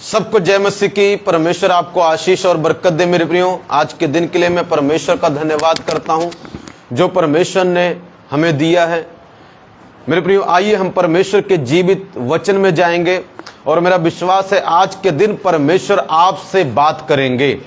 सबको जय मसीह की। परमेश्वर आपको आशीष और बरकत दे मेरे प्रियो। आज के दिन के लिए मैं परमेश्वर का धन्यवाद करता हूं जो परमेश्वर ने हमें दिया है। मेरे प्रियो, आइए हम परमेश्वर के जीवित वचन में जाएंगे और मेरा विश्वास है आज के दिन परमेश्वर आपसे बात करेंगे।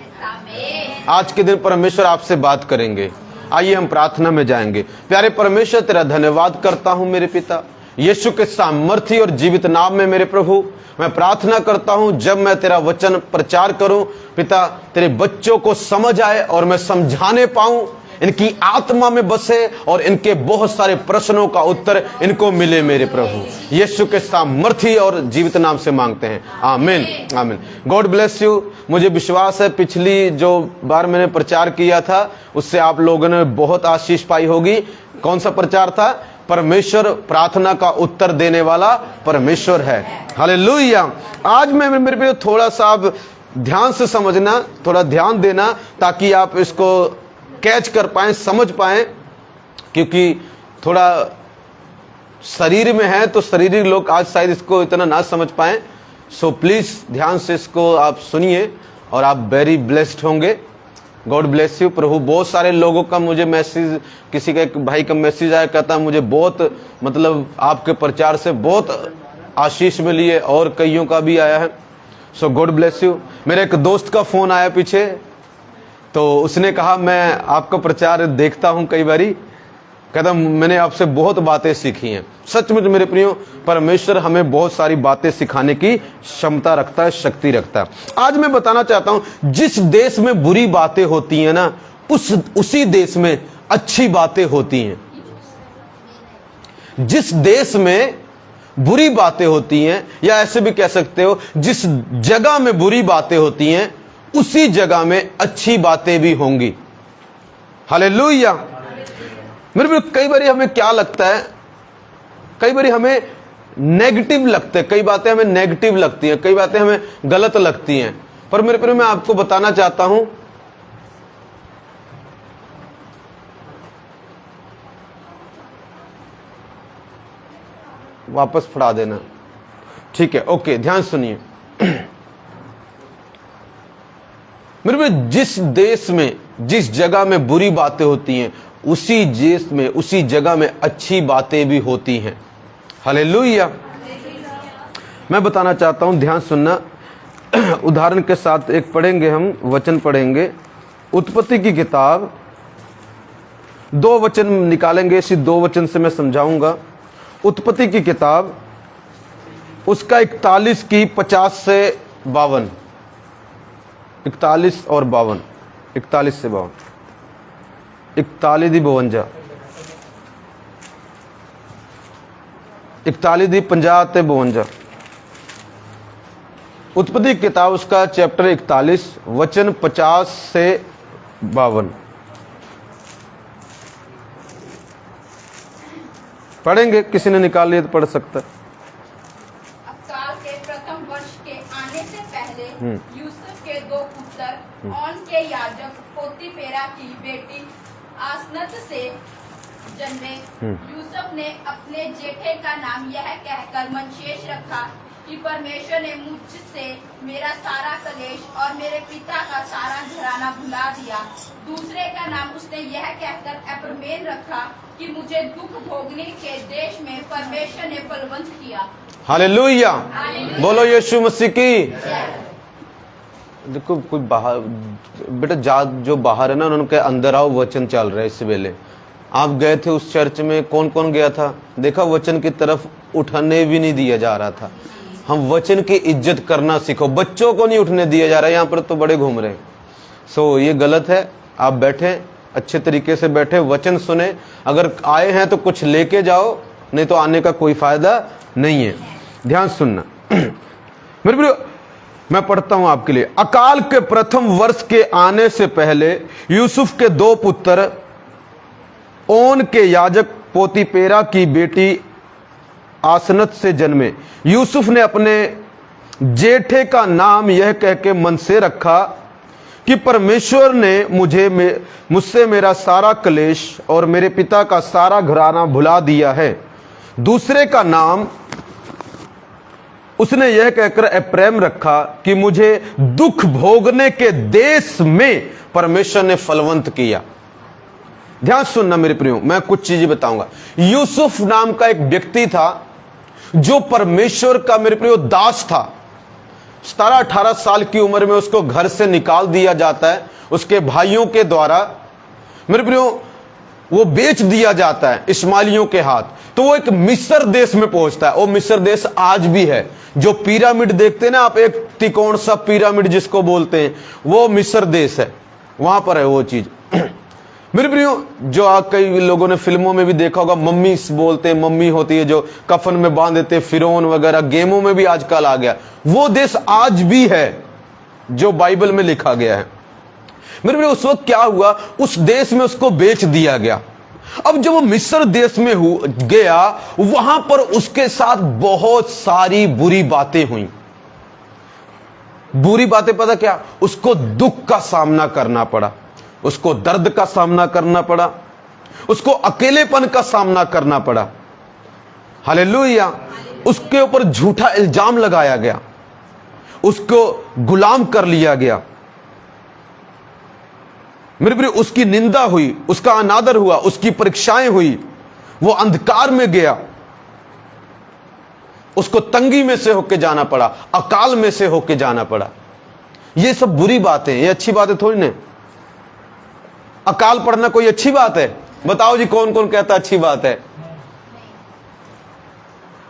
आज के दिन परमेश्वर आपसे बात करेंगे। आइए हम प्रार्थना में जाएंगे। प्यारे परमेश्वर, तेरा धन्यवाद करता हूं मेरे पिता, यीशु के सामर्थी और जीवित नाम में मेरे प्रभु मैं प्रार्थना करता हूं जब मैं तेरा वचन प्रचार करूं पिता, तेरे बच्चों को समझ आए और मैं समझाने पाऊं, इनकी आत्मा में बसे और इनके बहुत सारे प्रश्नों का उत्तर इनको मिले मेरे प्रभु। यीशु के सामर्थी और जीवित नाम से मांगते हैं, आमीन आमीन। God bless you. मुझे विश्वास है पिछली जो बार मैंने प्रचार किया था उससे आप लोगों ने बहुत आशीष पाई होगी। कौन सा प्रचार था? परमेश्वर प्रार्थना का उत्तर देने वाला परमेश्वर है। हालेलुया। आज मैं मेरे पे थोड़ा सा आप ध्यान से समझना, थोड़ा ध्यान देना ताकि आप इसको कैच कर पाएं, समझ पाएं, क्योंकि थोड़ा शरीर में है तो शरीरी लोग आज शायद इसको इतना ना समझ पाएं। सो प्लीज ध्यान से इसको आप सुनिए और आप वेरी ब्लेस्ड होंगे। God bless you. प्रभु बहुत सारे लोगों का मुझे मैसेज, किसी का एक भाई का मैसेज आया, कहता मुझे बहुत आपके प्रचार से बहुत आशीष मिली है और कईयों का भी आया है। सो गॉड ब्लेस यू। मेरे एक दोस्त का फोन आया पीछे, तो उसने कहा मैं आपका प्रचार देखता हूं कई बारी, कहता मैंने आपसे बहुत बातें सीखी हैं। सच में मेरे प्रियो, परमेश्वर हमें बहुत सारी बातें सिखाने की क्षमता रखता है, शक्ति रखता है। आज मैं बताना चाहता हूं जिस देश में बुरी बातें होती हैं ना, उसी देश में अच्छी बातें होती हैं। जिस देश में बुरी बातें होती हैं, या ऐसे भी कह सकते हो जिस जगह में बुरी बातें होती हैं उसी जगह में अच्छी बातें भी होंगी। हालेलुया। मेरे कई बार हमें क्या लगता है, कई बार हमें नेगेटिव लगता है, कई बातें हमें नेगेटिव लगती हैं, कई बातें हमें गलत लगती हैं। पर मेरे प्रिय, मैं आपको बताना चाहता हूं वापस फड़ा देना, ठीक है? ओके, ध्यान सुनिए। मेरे प्रिय, जिस देश में, जिस जगह में बुरी बातें होती हैं उसी देश में, उसी जगह में अच्छी बातें भी होती हैं। हालेलुया। मैं बताना चाहता हूं, ध्यान सुनना। उदाहरण के साथ एक पढ़ेंगे, हम वचन पढ़ेंगे। उत्पत्ति की किताब 2 वचन निकालेंगे, इसी 2 वचन से मैं समझाऊंगा। उत्पत्ति की किताब उसका 41 की 50 से 52, 41 और 52, 41 से 52, 41 दी 52, 41 दी 50 ते 52। उत्पत्ति की किताब उसका चैप्टर 41 वचन 50 से 52 पढ़ेंगे। किसी ने निकाल लिया तो पढ़ सकता है। अब काल के प्रथम वर्ष के आने से पहले यूसुफ के 2 पुत्र ऑन के याजक पोतीपेरा की बेटी आसनत से जन्मे। यूसुफ ने अपने जेठे का नाम यह कहकर मनशेष रखा कि परमेश्वर ने मुझसे मेरा सारा कलेश और मेरे पिता का सारा घराना भुला दिया। दूसरे का नाम उसने यह कहकर एप्रमेन रखा कि मुझे दुख भोगने के देश में परमेश्वर ने बलवंत किया। हालेलुया। बोलो यीशु मसीह की। देखो, कोई बाहर बेटा जो बाहर है ना, उनके अंदर आओ, वचन चल रहा है इस वेले। आप गए थे उस चर्च में, कौन कौन गया था? देखा, वचन की तरफ उठने भी नहीं दिया जा रहा था। हम वचन की इज्जत करना सीखो। बच्चों को नहीं उठने दिया जा रहा है, यहाँ पर तो बड़े घूम रहे हैं। सो ये गलत है। आप बैठे, अच्छे तरीके से बैठे, वचन सुने। अगर आए हैं तो कुछ लेके जाओ, नहीं तो आने का कोई फायदा नहीं है। ध्यान सुनना मेरे प्रिय, मैं पढ़ता हूं आपके लिए। अकाल के प्रथम वर्ष के आने से पहले यूसुफ के 2 पुत्र ओन के याजक पोतीपेरा की बेटी आसनत से जन्मे। यूसुफ ने अपने जेठे का नाम यह कह के मन से रखा कि परमेश्वर ने मुझसे मेरा सारा क्लेश और मेरे पिता का सारा घराना भुला दिया है। दूसरे का नाम उसने यह कहकर अप्रेम रखा कि मुझे दुख भोगने के देश में परमेश्वर ने फलवंत किया। ध्यान सुनना मेरे प्रियो, मैं कुछ चीजें बताऊंगा। यूसुफ नाम का एक व्यक्ति था जो परमेश्वर का मेरे प्रियो दास था। 17-18 साल की उम्र में उसको घर से निकाल दिया जाता है उसके भाइयों के द्वारा। मेरे प्रियो वो बेच दिया जाता है इस्माइलियों के हाथ। तो वो एक मिस्र देश में पहुंचता है। वो मिस्र देश आज भी है। जो पिरामिड देखते हैं ना आप, एक त्रिकोण सा पिरामिड जिसको बोलते हैं, वो मिस्र देश है, वहां पर है वो चीज। मेरे प्रियो, जो कई लोगों ने फिल्मों में भी देखा होगा, मम्मी बोलते हैं, मम्मी होती है जो कफन में बांध देते, फिरौन वगैरह, गेमों में भी आजकल आ गया। वो देश आज भी है जो बाइबल में लिखा गया है। मेरे प्रियो, उस वक्त क्या हुआ, उस देश में उसको बेच दिया गया। अब जब वो मिस्र देश में गया, वहां पर उसके साथ बहुत सारी बुरी बातें हुई। बुरी बातें पता क्या, उसको दुख का सामना करना पड़ा, उसको दर्द का सामना करना पड़ा, उसको अकेलेपन का सामना करना पड़ा। हालेलुया। उसके ऊपर झूठा इल्जाम लगाया गया, उसको गुलाम कर लिया गया। मेरे प्रिय, उसकी निंदा हुई, उसका अनादर हुआ, उसकी परीक्षाएं हुई, वो अंधकार में गया, उसको तंगी में से होके जाना पड़ा, अकाल में से होके जाना पड़ा। ये सब बुरी बातें, ये अच्छी बातें थोड़ी ना। अकाल पड़ना कोई अच्छी बात है? बताओ जी, कौन कौन कहता अच्छी बात है?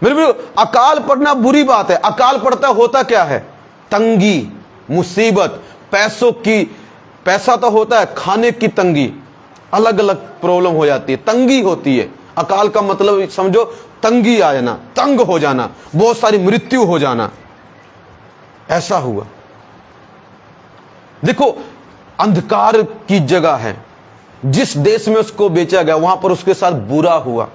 मेरे प्रिय, अकाल पड़ना बुरी बात है। अकाल पड़ता होता क्या है? तंगी, मुसीबत, पैसा तो होता है, खाने की तंगी, अलग अलग प्रॉब्लम हो जाती है, तंगी होती है। अकाल का मतलब समझो तंगी आ जाना, तंग हो जाना, बहुत सारी मृत्यु हो जाना, ऐसा हुआ। देखो, अंधकार की जगह है। जिस देश में उसको बेचा गया वहां पर उसके साथ बुरा हुआ,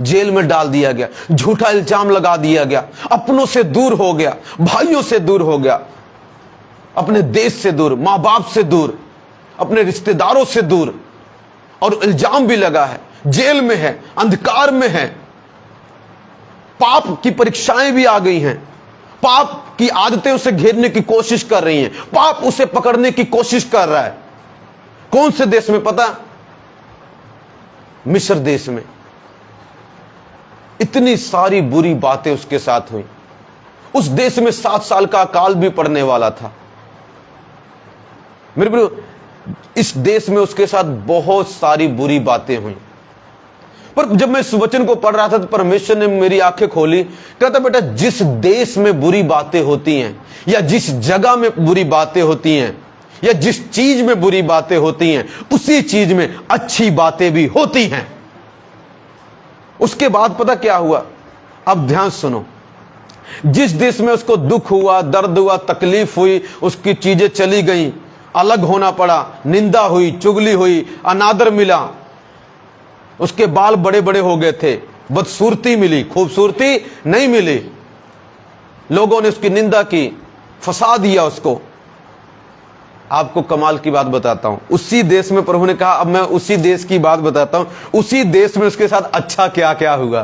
जेल में डाल दिया गया, झूठा इल्जाम लगा दिया गया, अपनों से दूर हो गया, भाइयों से दूर हो गया, अपने देश से दूर, मां बाप से दूर, अपने रिश्तेदारों से दूर, और इल्जाम भी लगा है, जेल में है, अंधकार में है, पाप की परीक्षाएं भी आ गई हैं, पाप की आदतें उसे घेरने की कोशिश कर रही हैं, पाप उसे पकड़ने की कोशिश कर रहा है। कौन से देश में पता? मिस्र देश में। इतनी सारी बुरी बातें उसके साथ हुई। उस देश में 7 साल का अकाल भी पड़ने वाला था। मेरे प्रियो, इस देश में उसके साथ बहुत सारी बुरी बातें हुई। पर जब मैं इस वचन को पढ़ रहा था तो परमेश्वर ने मेरी आंखें खोली। कहता, बेटा, जिस देश में बुरी बातें होती हैं, या जिस जगह में बुरी बातें होती हैं, या जिस चीज में बुरी बातें होती हैं, उसी चीज में अच्छी बातें भी होती हैं। उसके बाद पता क्या हुआ? अब ध्यान सुनो। जिस देश में उसको दुख हुआ, दर्द हुआ, तकलीफ हुई, उसकी चीजें चली गई, अलग होना पड़ा, निंदा हुई, चुगली हुई, अनादर मिला, उसके बाल बड़े बड़े हो गए थे, बदसूरती मिली, खूबसूरती नहीं मिली, लोगों ने उसकी निंदा की, फंसा दिया उसको। आपको कमाल की बात बताता हूं, उसी देश में प्रभु ने कहा, अब मैं उसी देश की बात बताता हूं, उसी देश में उसके साथ अच्छा क्या क्या हुआ।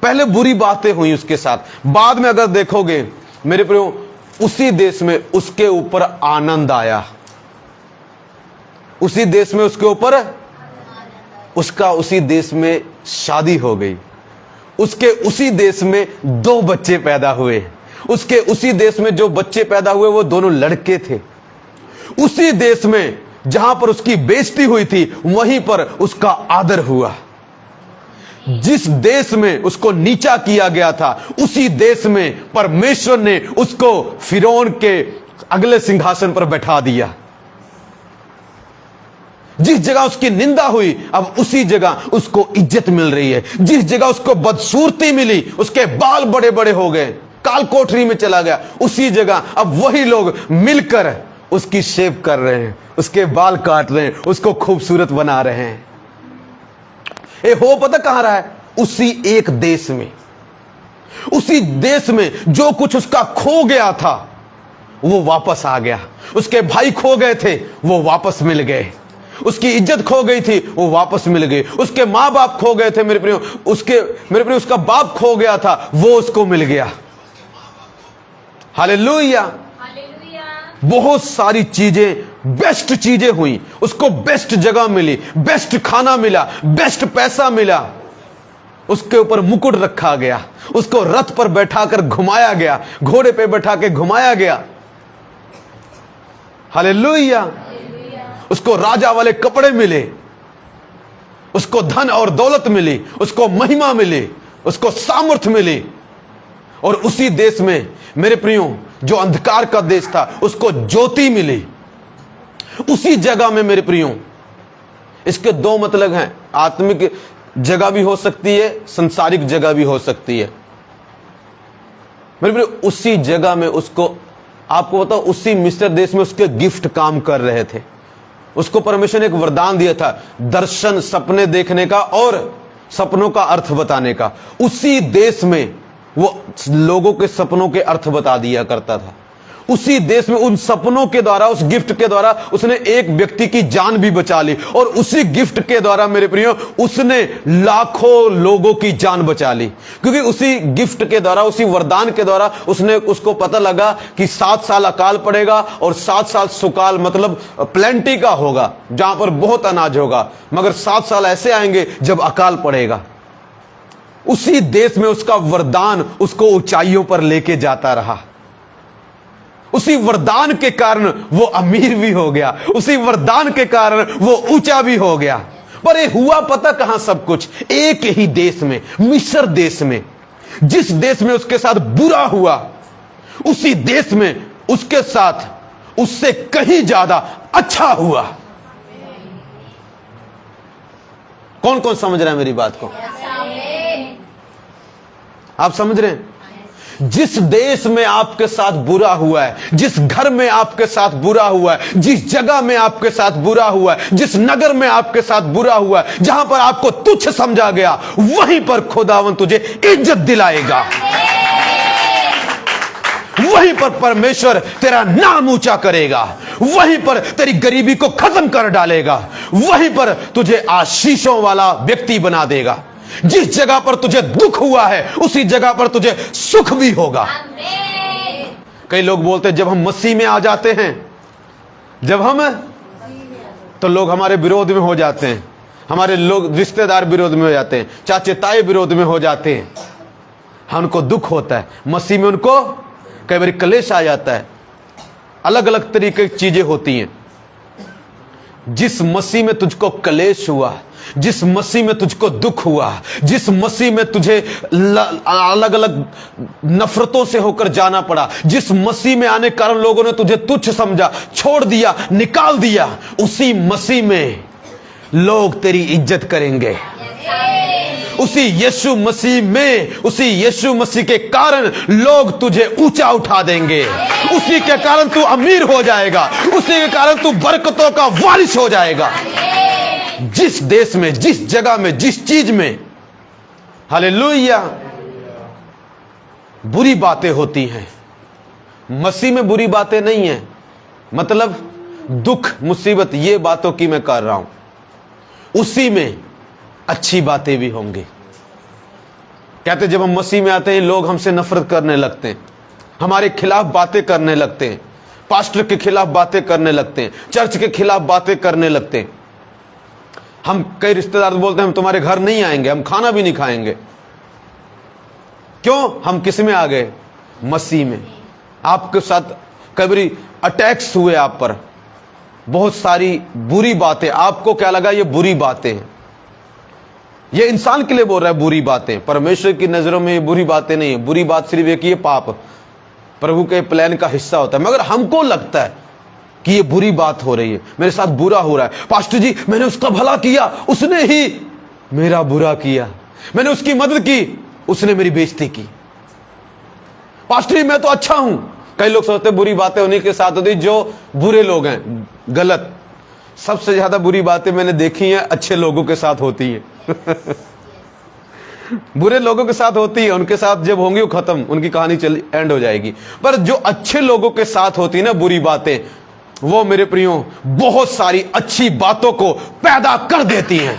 पहले बुरी बातें हुई उसके साथ, बाद में अगर देखोगे मेरे प्रियो, उसी देश में उसके ऊपर आनंद आया। उसी देश में उसके ऊपर उसका उसी देश में शादी हो गई। उसके उसी देश में 2 बच्चे पैदा हुए। उसके उसी देश में जो बच्चे पैदा हुए वो दोनों लड़के थे। उसी देश में जहां पर उसकी बेइज्जती हुई थी, वहीं पर उसका आदर हुआ। जिस देश में उसको नीचा किया गया था, उसी देश में परमेश्वर ने उसको फिरौन के अगले सिंहासन पर बैठा दिया। जिस जगह उसकी निंदा हुई, अब उसी जगह उसको इज्जत मिल रही है। जिस जगह उसको बदसूरती मिली, उसके बाल बड़े बड़े हो गए, काल कोठरी में चला गया, उसी जगह अब वही लोग मिलकर उसकी शेव कर रहे हैं, उसके बाल काट रहे हैं, उसको खूबसूरत बना रहे हैं। ये हो पता कहां रहा है? उसी एक देश में। उसी देश में जो कुछ उसका खो गया था वो वापस आ गया। उसके भाई खो गए थे, वो वापस मिल गए। उसकी इज्जत खो गई थी, वो वापस मिल गई। उसके माँ बाप खो गए थे मेरे प्रियो, उसका बाप खो गया था, वो उसको मिल गया। हालेलुया। बहुत सारी चीजें, बेस्ट चीजें हुई, उसको बेस्ट जगह मिली, बेस्ट खाना मिला, बेस्ट पैसा मिला, उसके ऊपर मुकुट रखा गया, उसको रथ पर बैठाकर घुमाया गया, घोड़े पे बैठा के घुमाया गया। हालेलुया। उसको राजा वाले कपड़े मिले, उसको धन और दौलत मिली, उसको महिमा मिली, उसको सामर्थ्य मिली। और उसी देश में मेरे प्रियो, जो अंधकार का देश था, उसको ज्योति मिली। उसी जगह में मेरे प्रियो, इसके दो मतलब हैं, आत्मिक जगह भी हो सकती है, संसारिक जगह भी हो सकती है। मेरे प्रियो, उसी जगह में उसको, आपको बताओ, उसी मिस्र देश में उसके गिफ्ट काम कर रहे थे। उसको परमेश्वर ने एक वरदान दिया था, दर्शन, सपने देखने का और सपनों का अर्थ बताने का। उसी देश में वो लोगों के सपनों के अर्थ बता दिया करता था। उसी देश में उन सपनों के द्वारा, उस गिफ्ट के द्वारा उसने एक व्यक्ति की जान भी बचा ली। और उसी गिफ्ट के द्वारा मेरे प्रियो, उसने लाखों लोगों की जान बचा ली। क्योंकि उसी गिफ्ट के द्वारा, उसी वरदान के द्वारा उसको पता लगा कि 7 साल अकाल पड़ेगा और 7 साल सुकाल, मतलब प्लेंटी का होगा, जहां पर बहुत अनाज होगा, मगर 7 साल ऐसे आएंगे जब अकाल पड़ेगा। उसी देश में उसका वरदान उसको ऊंचाइयों पर लेके जाता रहा। उसी वरदान के कारण वो अमीर भी हो गया, उसी वरदान के कारण वो ऊंचा भी हो गया। पर ये हुआ पता कहां सब कुछ? एक ही देश में, मिस्र देश में। जिस देश में उसके साथ बुरा हुआ, उसी देश में उसके साथ उससे कहीं ज्यादा अच्छा हुआ। कौन कौन समझ रहा है मेरी बात को? आप समझ रहे हैं? जिस देश में आपके साथ बुरा हुआ है, जिस घर में आपके साथ बुरा हुआ है, जिस जगह में आपके साथ बुरा हुआ है, जिस नगर में आपके साथ बुरा हुआ है, जहां पर आपको तुच्छ समझा गया, वहीं पर खुदावन तुझे इज्जत दिलाएगा। वहीं पर परमेश्वर तेरा नाम ऊंचा करेगा, वहीं पर तेरी गरीबी को खत्म कर डालेगा, वहीं पर तुझे आशीषों वाला व्यक्ति बना देगा। जिस जगह पर तुझे दुख हुआ है, उसी जगह पर तुझे सुख भी होगा। कई लोग बोलते हैं, जब हम मसीह में आ जाते हैं, जब हम, तो लोग हमारे विरोध में हो जाते हैं, हमारे लोग रिश्तेदार विरोध में हो जाते हैं, चाचे ताए विरोध में हो जाते हैं, हमको दुख होता है। मसीह में उनको कई बार कलेश आ जाता है, अलग अलग तरीके की चीजें होती हैं। जिस मसीह में तुझको कलेश हुआ, जिस मसीह में तुझको दुख हुआ, जिस मसीह में तुझे अलग अलग नफरतों से होकर जाना पड़ा, जिस मसीह में आने के कारण लोगों ने तुझे तुच्छ समझा, छोड़ दिया, निकाल दिया, उसी मसीह में लोग तेरी इज्जत करेंगे। उसी यीशु मसीह में, उसी यीशु मसीह के कारण लोग तुझे ऊंचा उठा देंगे। उसी के कारण तू अमीर हो जाएगा, उसी के कारण तू बरकतों का वारिस हो जाएगा। जिस देश में, जिस जगह में, जिस चीज में, हालेलुया, बुरी बातें होती हैं, मसीह में बुरी बातें नहीं है। मतलब दुख, मुसीबत, ये बातों की मैं कर रहा हूं। उसी में अच्छी बातें भी होंगी। कहते जब हम मसीह में आते हैं, लोग हमसे नफरत करने लगते हैं, हमारे खिलाफ बातें करने लगते हैं, पास्टर के खिलाफ बातें करने लगते हैं, चर्च के खिलाफ बातें करने लगते हैं। हम कई रिश्तेदार बोलते हैं, हम तुम्हारे घर नहीं आएंगे, हम खाना भी नहीं खाएंगे। क्यों? हम किस में आ गए? मसीह में। आपके साथ कई अटैक्स हुए, आप पर बहुत सारी बुरी बातें, आपको क्या लगा ये बुरी बातें हैं। ये इंसान के लिए बोल रहा है बुरी बातें, परमेश्वर की नजरों में ये बुरी बातें नहीं है। बुरी बात सिर्फ एक ये पाप प्रभु के प्लान का हिस्सा होता है। मगर हमको लगता है कि ये बुरी बात हो रही है, मेरे साथ बुरा हो रहा है। पास्टर जी, मैंने उसका भला किया, उसने ही मेरा बुरा किया। मैंने उसकी मदद की, उसने मेरी बेइज्जती की। पास्टर जी, मैं तो अच्छा हूं। कई लोग सोचते हैं बुरी बातें उन्हीं के साथ होती जो बुरे लोग हैं। गलत। सबसे ज्यादा बुरी बातें मैंने देखी हैं अच्छे लोगों के साथ होती हैं। बुरे लोगों के साथ होती है, उनके साथ जब होंगी वो खत्म, उनकी कहानी चल एंड हो जाएगी। पर जो अच्छे लोगों के साथ होती है ना बुरी बातें, वो मेरे प्रियो बहुत सारी अच्छी बातों को पैदा कर देती हैं।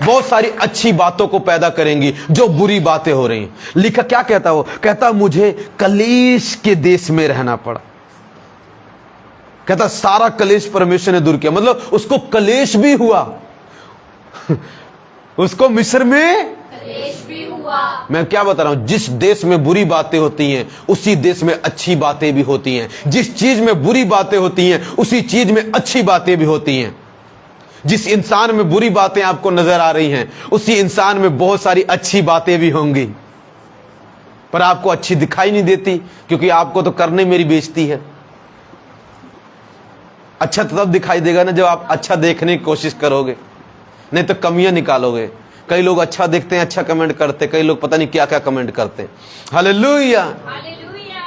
बहुत सारी अच्छी बातों को पैदा करेंगी जो बुरी बातें हो रही हैं। लिखा क्या कहता वो, कहता मुझे कलेश के देश में रहना पड़ा। कहता सारा कलेश परमेश्वर ने दूर किया, मतलब उसको कलेश भी हुआ उसको मिस्र में कलेश भी हुआ। मैं क्या बता रहा हूं, जिस देश में बुरी बातें होती हैं उसी देश में अच्छी बातें भी होती हैं। जिस चीज में बुरी बातें होती हैं उसी चीज में अच्छी बातें भी होती हैं। जिस इंसान में बुरी बातें आपको नजर आ रही हैं उसी इंसान में बहुत सारी अच्छी बातें भी होंगी, पर आपको अच्छी दिखाई नहीं देती क्योंकि आपको तो करने मेरी बेइज्जती है। अच्छा तो तब दिखाई देगा ना जब आप अच्छा देखने की कोशिश करोगे, नहीं तो कमियां निकालोगे। कई लोग अच्छा देखते हैं, अच्छा कमेंट करते, कई लोग पता नहीं क्या क्या कमेंट करते हैं। Hallelujah, hallelujah.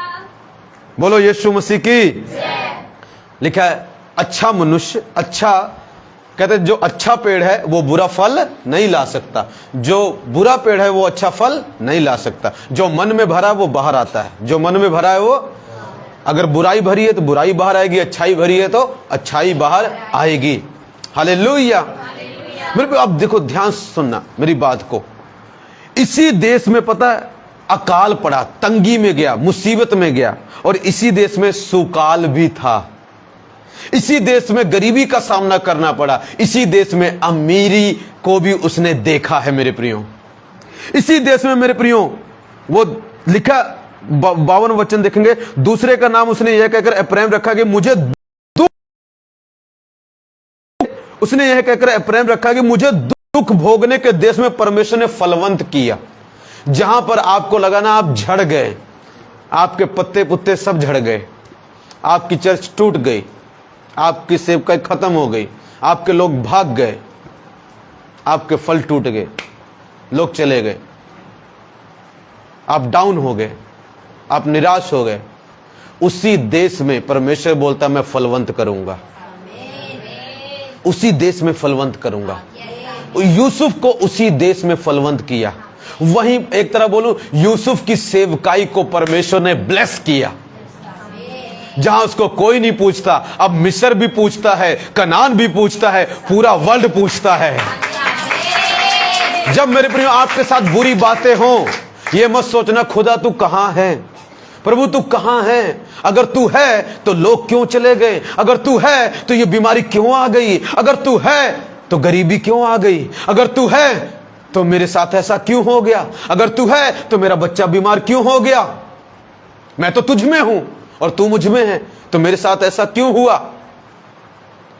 बोलो यीशु मसीह की। लिखा है अच्छा मनुष्य, अच्छा कहते जो अच्छा पेड़ है वो बुरा फल नहीं ला सकता, जो बुरा पेड़ है वो अच्छा फल नहीं ला सकता। जो मन में भरा है वो बाहर आता है, जो मन में भरा है वो, अगर बुराई भरी है तो बुराई बाहर आएगी, अच्छाई भरी है तो अच्छाई बाहर आएगी। हालेलुया। मेरे पे अब देखो, ध्यान सुनना मेरी बात को। इसी देश में पता है अकाल पड़ा, तंगी में गया, मुसीबत में गया, और इसी देश में सुकाल भी था। इसी देश में गरीबी का सामना करना पड़ा, इसी देश में अमीरी को भी उसने देखा है मेरे प्रियो। इसी देश में मेरे प्रियो वो लिखा 52 वचन देखेंगे, दूसरे का नाम उसने यह कहकर एप्रैम रखा कि मुझे उसने यह कहकर एप्रैम रखा कि मुझे दुख भोगने के देश में परमेश्वर ने फलवंत किया। जहां पर आपको लगा ना आप झड़ गए, आपके पत्ते पुत्ते सब झड़ गए, आपकी चर्च टूट गई, आपकी सेवकाई खत्म हो गई, आपके लोग भाग गए, आपके फल टूट गए, लोग चले गए, आप डाउन हो गए, आप निराश हो गए, उसी देश में परमेश्वर बोलता मैं फलवंत करूंगा, उसी देश में फलवंत करूंगा। यूसुफ को उसी देश में फलवंत किया। वहीं एक तरह बोलूं, यूसुफ की सेवकाई को परमेश्वर ने ब्लेस किया। जहां उसको कोई नहीं पूछता, अब मिस्र भी पूछता है, कनान भी पूछता है, पूरा वर्ल्ड पूछता है। जब मेरे प्रियो आपके साथ बुरी बातें हों, ये मत सोचना खुदा तू कहां है, प्रभु तू कहां है। अगर तू है तो लोग क्यों चले गए, अगर तू है तो ये बीमारी क्यों आ गई, अगर तू है तो गरीबी क्यों आ गई, अगर तू है तो मेरे साथ ऐसा क्यों हो गया, अगर तू है तो मेरा बच्चा बीमार क्यों हो गया। मैं तो तुझ में हूं और तू मुझ में है, तो मेरे साथ ऐसा क्यों हुआ।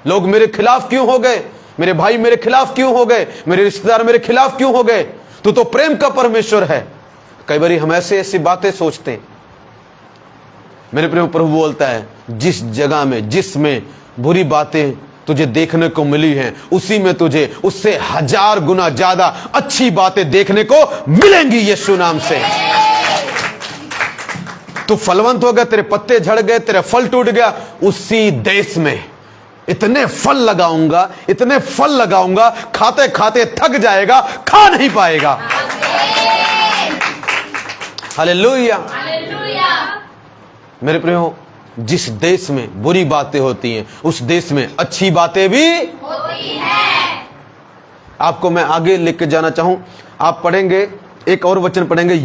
लोग मेरे खिलाफ क्यों हो गए, मेरे भाई मेरे खिलाफ क्यों हो गए, मेरे रिश्तेदार मेरे खिलाफ क्यों हो गए। तू तो प्रेम का परमेश्वर है। कई बार हम ऐसी बातें सोचते हैं। मेरे प्रेम प्रभु बोलता है जिस जगह में, जिसमें बुरी बातें तुझे देखने को मिली हैं, उसी में तुझे उससे 1000 गुना ज्यादा अच्छी बातें देखने को मिलेंगी यीशु नाम से। तू फलवंत हो गया, तेरे पत्ते झड़ गए, तेरे फल टूट गया, उसी देश में इतने फल लगाऊंगा, इतने फल लगाऊंगा, खाते खाते थक जाएगा, खा नहीं पाएगा। हालेलुया। मेरे प्रियो, जिस देश में बुरी बातें होती हैं उस देश में अच्छी बातें भी होती हैं। आपको मैं आगे लेके जाना चाहूं, आप पढ़ेंगे एक और वचन पढ़ेंगे,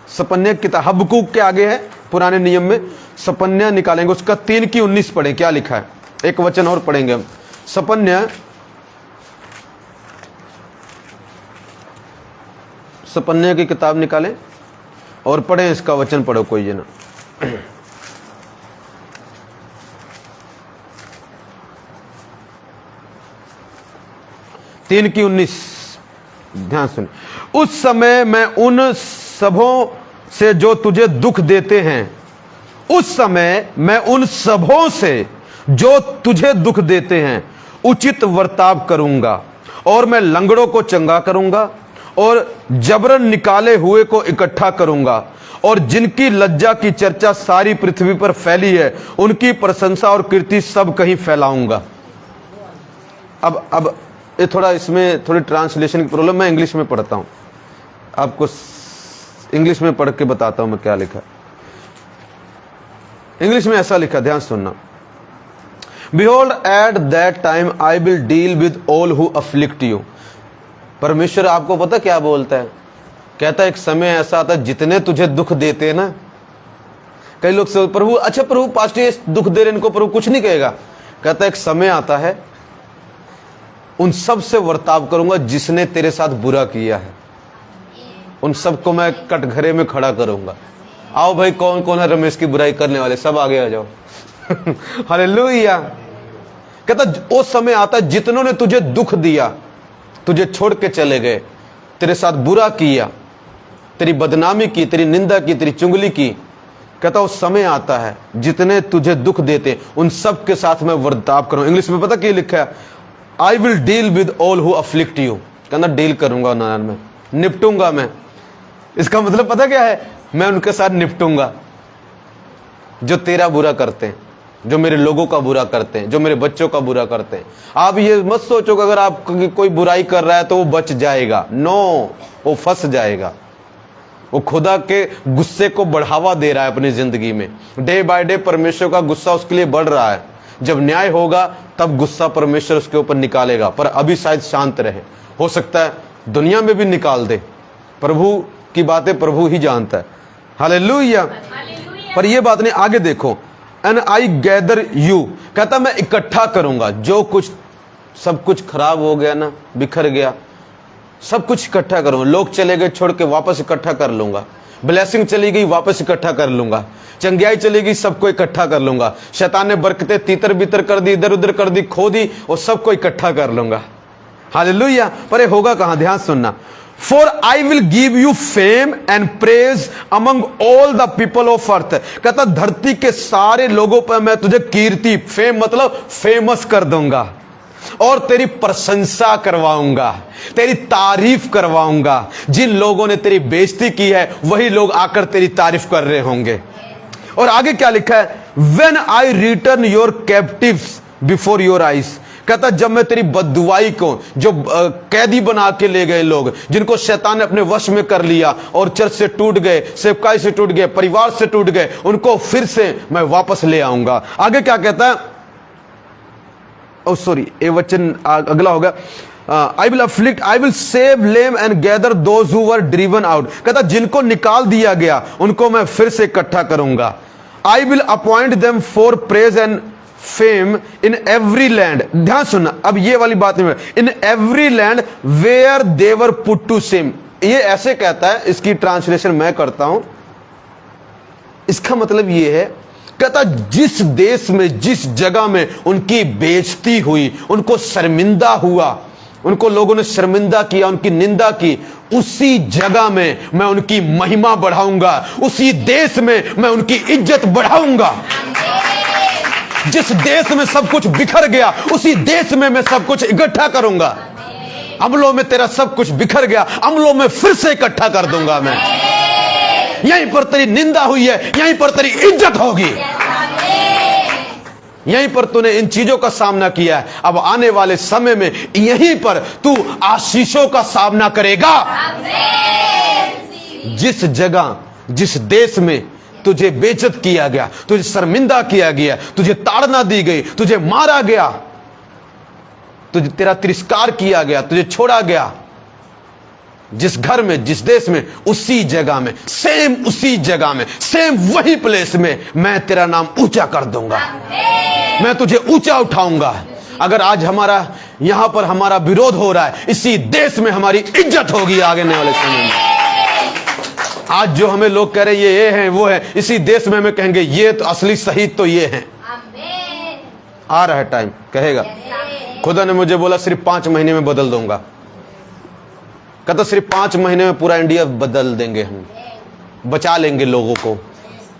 सपन्य किताब हबक्कूक के आगे है पुराने नियम में, सपन्य निकालेंगे, उसका 3:19 पढ़ें क्या लिखा है। एक वचन और पढ़ेंगे हम, सपन्य की किताब निकालें और पढ़ें, इसका वचन पढ़ो कोई जना। 3:19 ध्यान सुन। उस समय मैं उन सबों से जो तुझे दुख देते हैं, उस समय मैं उन सबों से जो तुझे दुख देते हैं उचित वर्ताव करूंगा, और मैं लंगड़ों को चंगा करूंगा और जबरन निकाले हुए को इकट्ठा करूंगा, और जिनकी लज्जा की चर्चा सारी पृथ्वी पर फैली है उनकी प्रशंसा और कीर्ति सब कहीं फैलाऊंगा। अब ये थोड़ा, इसमें थोड़ी ट्रांसलेशन की प्रॉब्लम, मैं इंग्लिश में पढ़ता हूं, आपको इंग्लिश में पढ़ के बताता हूं मैं क्या लिखा। इंग्लिश में ऐसा लिखा, ध्यान सुनना। Behold, at that time I will deal with all who afflict you. परमेश्वर आपको पता क्या बोलता है? कहता है एक समय ऐसा आता है जितने तुझे दुख देते हैं ना, कई लोग सोचते प्रभु अच्छा प्रभु पास्टर ये दुख दे रहे इनको प्रभु कुछ नहीं कहेगा। कहता है एक समय आता है उन सब से वर्ताव करूंगा जिसने तेरे साथ बुरा किया है, उन सबको मैं कटघरे में खड़ा करूंगा। आओ भाई कौन कौन है रमेश की बुराई करने वाले, सब आगे आ जाओ। हालेलुया। कहता वो समय आता है जितनों ने तुझे दुख दिया, तुझे छोड़ के चले गए, तेरे साथ बुरा किया, तेरी बदनामी की, तेरी निंदा की, तेरी चुगली की, कहता उस समय आता है जितने तुझे दुख देते उन सब के साथ मैं वर्ताव करूं। इंग्लिश में पता क्या लिखा है? I will deal with all who afflict you. कहना डील करूंगा नारायण में, निपटूंगा मैं। इसका मतलब पता क्या है? मैं उनके साथ निपटूंगा जो तेरा बुरा करते हैं, जो मेरे लोगों का बुरा करते हैं, जो मेरे बच्चों का बुरा करते हैं। आप ये मत सोचो कि अगर आप कोई बुराई कर रहा है तो वो बच जाएगा। नो, वो फंस जाएगा। वो खुदा के गुस्से को बढ़ावा दे रहा है अपनी जिंदगी में। डे बाय डे परमेश्वर का गुस्सा उसके लिए बढ़ रहा है। जब न्याय होगा तब गुस्सा परमेश्वर उसके ऊपर निकालेगा, पर अभी शायद शांत रहे। हो सकता है दुनिया में भी निकाल दे। प्रभु की बातें प्रभु ही जानता है। हालेलुया। पर ये बात नहीं, आगे देखो। एंड आई गैदर यू, कहता मैं इकट्ठा करूंगा जो कुछ, सब कुछ खराब हो गया ना, बिखर गया, सब कुछ इकट्ठा करूंगा। लोग चले गए छोड़ के वापस इकट्ठा कर लूंगा। ब्लेसिंग चली गई वापस इकट्ठा कर लूंगा। चंगियाई चली गई सबको इकट्ठा कर लूंगा। शैतान ने बरकतें तीतर बितर कर दी, इधर उधर कर दी, खो दी, और सबको इकट्ठा कर लूंगा। हालेलुया। पर ये होगा कहां? ध्यान सुनना। For I will give you fame and praise among all the people of earth। कहता धरती के सारे लोगों पर मैं तुझे कीर्ति, फेम मतलब फेमस कर दूंगा, और तेरी प्रशंसा करवाऊंगा, तेरी तारीफ करवाऊंगा। जिन लोगों ने तेरी बेइज्जती की है वही लोग आकर तेरी तारीफ कर रहे होंगे। और आगे क्या लिखा है? When I return your captives before your eyes। कहता जब मैं तेरी बददुआई को, जो कैदी बना के ले गए लोग, जिनको शैतान ने अपने वश में कर लिया और चर्च से टूट गए, सेवकाई से टूट गए, परिवार से टूट गए, उनको फिर से मैं वापस ले आऊंगा। आगे क्या कहता है? ओ सॉरी, ये वचन अगला होगा। I will afflict, I will save lame and gather those who were driven out. कहता जिनको निकाल दिया गया उनको मैं फिर से इकट्ठा करूंगा। I will appoint them for praise and fame in every land. ध्यान सुनना, अब ये वाली बात नहीं, in every land where they were put to shame. ये ऐसे कहता है, इसकी ट्रांसलेशन मैं करता हूं। इसका मतलब ये है, कहता जिस देश में, जिस जगह में उनकी बेइज्जती हुई, उनको शर्मिंदा हुआ, उनको लोगों ने शर्मिंदा किया, उनकी निंदा की, उसी जगह में मैं उनकी महिमा बढ़ाऊंगा, उसी देश में मैं उनकी इज्जत बढ़ाऊंगा। जिस देश में सब कुछ बिखर गया उसी देश में मैं सब कुछ इकट्ठा करूंगा। अमलों में तेरा सब कुछ बिखर गया, अमलों में फिर से इकट्ठा कर दूंगा मैं। यहीं पर तेरी निंदा हुई है, यहीं पर तेरी इज्जत होगी। यहीं पर तूने इन चीजों का सामना किया है, अब आने वाले समय में यहीं पर तू आशीषों का सामना करेगा। जिस जगह, जिस देश में तुझे बेइज्जत किया गया, तुझे शर्मिंदा किया गया, तुझे ताड़ना दी गई, तुझे मारा गया, तुझे तेरा तिरस्कार किया गया, तुझे छोड़ा गया, जिस घर में, जिस देश में, उसी जगह में, सेम उसी जगह में, सेम वही प्लेस में मैं तेरा नाम ऊंचा कर दूंगा। मैं तुझे ऊंचा उठाऊंगा। अगर आज हमारा यहां पर हमारा विरोध हो रहा है, इसी देश में हमारी इज्जत होगी आगे आने वाले समय में। आज जो हमें लोग कह रहे ये हैं वो है, इसी देश में हमें कहेंगे ये तो असली शहीद तो ये हैं। आ रहा है टाइम, कहेगा खुदा ने मुझे बोला सिर्फ 5 महीने में बदल दूंगा। कहता सिर्फ 5 महीने में पूरा इंडिया बदल देंगे, हम बचा लेंगे लोगों को,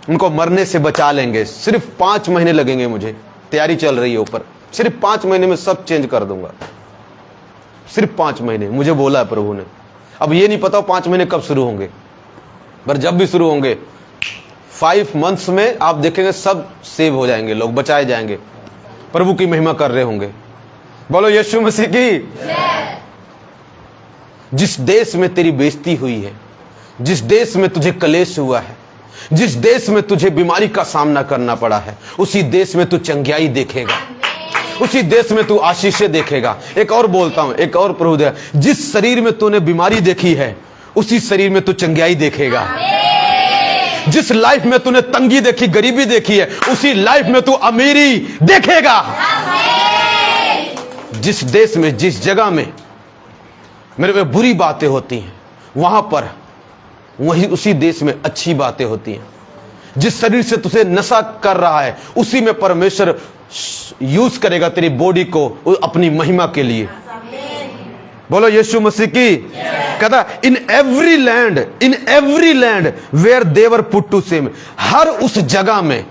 उनको मरने से बचा लेंगे। सिर्फ 5 महीने लगेंगे, मुझे तैयारी चल रही है ऊपर। सिर्फ 5 महीने में सब चेंज कर दूंगा। सिर्फ 5 महीने मुझे बोला है प्रभु ने। अब ये नहीं पता 5 महीने कब शुरू होंगे, पर जब भी शुरू होंगे 5 मंथ्स में आप देखेंगे सब सेव हो जाएंगे, लोग बचाए जाएंगे, प्रभु की महिमा कर रहे होंगे। बोलो यीशु मसीह की। जिस देश में तेरी बेइज्जती हुई है, जिस देश में तुझे कलेश हुआ है, जिस देश में तुझे बीमारी का सामना करना पड़ा है, उसी देश में तू चंगियाई देखेगा। उसी देश में तू आशीषें देखेगा। एक और बोलता हूं, एक और प्रभु दे, जिस शरीर में तूने बीमारी देखी है उसी शरीर में तू चंगाई देखेगा। जिस लाइफ में तूने तंगी देखी, गरीबी देखी है, उसी लाइफ में तू अमीरी देखेगा। जिस देश में, जिस जगह में मेरे पे बुरी बातें होती हैं, वहां पर वही उसी देश में अच्छी बातें होती हैं। जिस शरीर से तुझे नशा कर रहा है, उसी में परमेश्वर यूज करेगा तेरी बॉडी को अपनी महिमा के लिए। बोलो यीशु मसीह की। कहता in every land where they were put to shame, हर उस जगह में,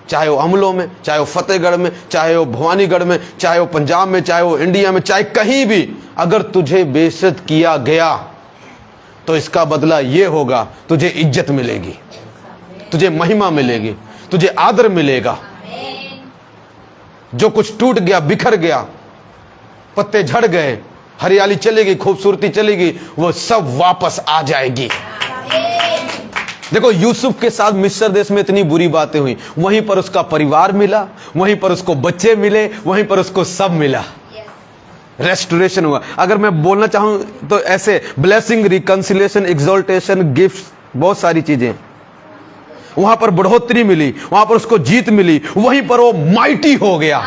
चाहे वो अमलों में, चाहे वो फतेहगढ़ में, चाहे वो भवानीगढ़ में, चाहे वो पंजाब में, चाहे वो इंडिया में, चाहे कहीं भी, अगर तुझे बेइज्जत किया गया तो इसका बदला ये होगा, तुझे इज्जत मिलेगी, तुझे महिमा मिलेगी, तुझे आदर मिलेगा। जो कुछ टूट गया, बिखर गया, पत्ते झड़ गए, हरियाली चलेगी, खूबसूरती चलेगी, वो सब वापस आ जाएगी। देखो यूसुफ के साथ मिस्र देश में इतनी बुरी बातें हुई, वहीं पर उसका परिवार मिला, वहीं पर उसको बच्चे मिले, वहीं पर उसको सब मिला, रेस्टोरेशन हुआ। अगर मैं बोलना चाहूं तो ऐसे ब्लेसिंग, रिकंसिलेशन, एक्सॉल्टेशन, गिफ्ट, बहुत सारी चीजें। वहां पर बढ़ोतरी मिली, वहां पर उसको जीत मिली, वहीं पर वो माइटी हो गया।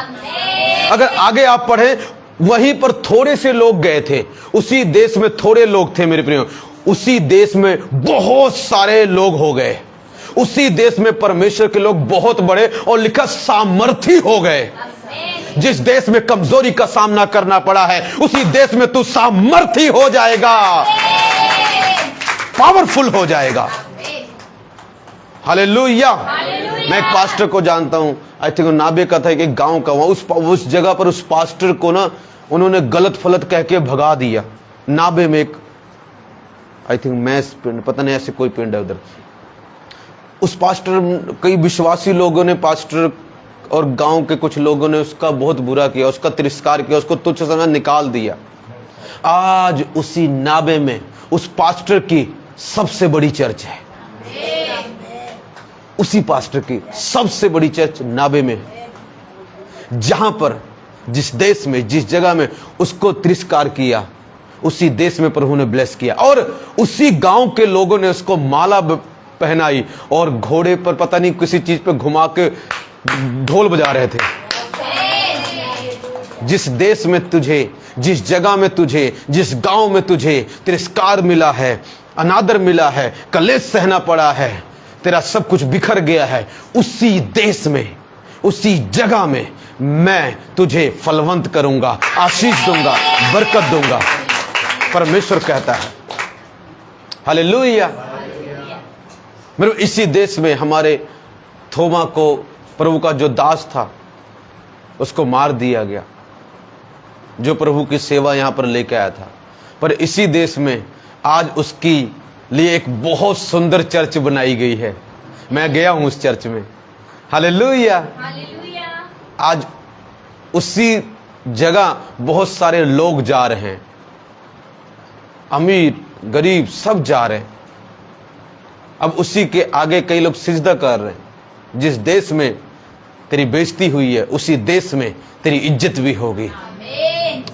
अगर आगे आप पढ़े, वहीं पर थोड़े से लोग गए थे, उसी देश में थोड़े लोग थे मेरे प्रियो, उसी देश में बहुत सारे लोग हो गए। उसी देश में परमेश्वर के लोग बहुत बड़े और लिखा सामर्थी हो गए। जिस देश में कमजोरी का सामना करना पड़ा है, उसी देश में तू सामर्थी हो जाएगा, पावरफुल हो जाएगा। हालेलुया। मैं एक पास्टर को जानता हूं, आई थिंक नाबे का था, एक गांव का, उस जगह पर उस पास्टर को ना उन्होंने गलत फलत कह के भगा दिया। नाबे में एक, आई थिंक मैस पिंड, पता नहीं ऐसे कोई पिंड है उधर। उस पास्टर, कई विश्वासी लोगों ने, पास्टर और गांव के कुछ लोगों ने उसका बहुत बुरा किया, उसका तिरस्कार किया, उसको तुच्छ समझ निकाल दिया। आज उसी नाबे में उस पास्टर की सबसे बड़ी चर्च है। उसी पास्टर की सबसे बड़ी चर्च नाबे में है। जहां पर, जिस देश में, जिस जगह में उसको तिरस्कार किया, उसी देश में प्रभु ने ब्लेस किया। और उसी गांव के लोगों ने उसको माला पहनाई और घोड़े पर पता नहीं किसी चीज पे घुमा के ढोल बजा रहे थे। जिस देश में तुझे, जिस जगह में तुझे, जिस गांव में तुझे तिरस्कार मिला है, अनादर मिला है, कलेश सहना पड़ा है, तेरा सब कुछ बिखर गया है, उसी देश में, उसी जगह में मैं तुझे फलवंत करूंगा, आशीष दूंगा, बरकत दूंगा, परमेश्वर कहता है। हालेलुया। मेरे इसी देश में हमारे थोमा को, प्रभु का जो दास था, उसको मार दिया गया, जो प्रभु की सेवा यहां पर लेके आया था। पर इसी देश में आज उसकी लिए एक बहुत सुंदर चर्च बनाई गई है। मैं गया हूं उस चर्च में। हालेलुया। आज उसी जगह बहुत सारे लोग जा रहे हैं, अमीर गरीब सब जा रहे हैं। अब उसी के आगे कई लोग सिजदा कर रहे हैं। जिस देश में तेरी बेइज्जती हुई है, उसी देश में तेरी इज्जत भी होगी।